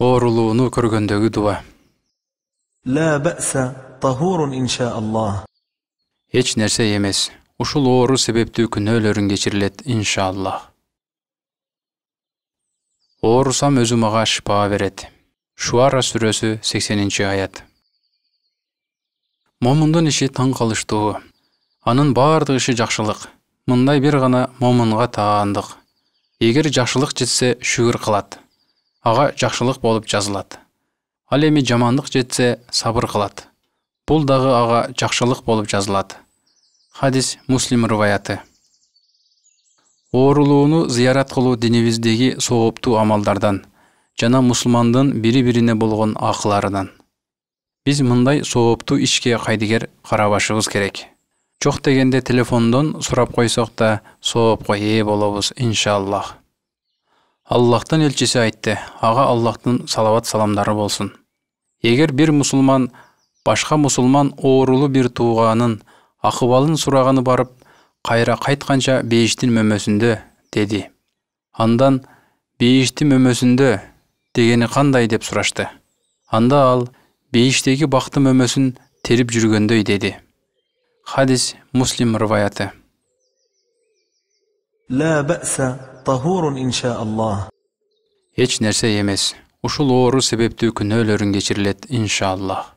Оорулууну көргөндөгү дуа. لا بأس طهور إن شاء الله. Эч нерсе эмес. Ушул оору себептүү күнөөлөрүң кечирилет иншаллах. Оорусам өзү мага шифа берет. Шуара сүрөсү 80-аят. Момундун иши таң калыштуу. Анын баардык иши жакшылык. Мындай бир гана момунга таандык. Эгер жакшылык жетсе шүгүр кылат. Ага жакшылык болуп жазылат. Ал эми жамандык жетсе сабыр кылат. Бул дагы ага жакшылык болуп жазылат. Хадис Муслим рываяты. Оорулууну зыярат кылуу динибиздеги сооптуу амалдардан жана мусулмандын бири-бирине болгон акыларынан. Биз мындай сооптуу ишке кайдыгер карабашыбыз керек. Жок дегенде телефондон сурап койсок да соопко ээ болобуз иншаллах. Аллахтын элчиси айтты, ага Аллахтын салават саламдары болсун. Эгер бир мусулман башка мусулман оорулуу бир тууганын акыбалын сураганы барып, кайра кайтканча бейиштин мөмөсүндө деди. Андан бейиштин мөмөсүндө дегени кандай деп сурашты. Анда ал бейиштеги бакты мөмөсүн терип жүргөндөй деди. Хадис Муслим рываяты. لا بأس طهور إن شاء الله. Эч нерсе эмес. Ушул оору себептүү күнөөлөрүң кечирилет иншаллах.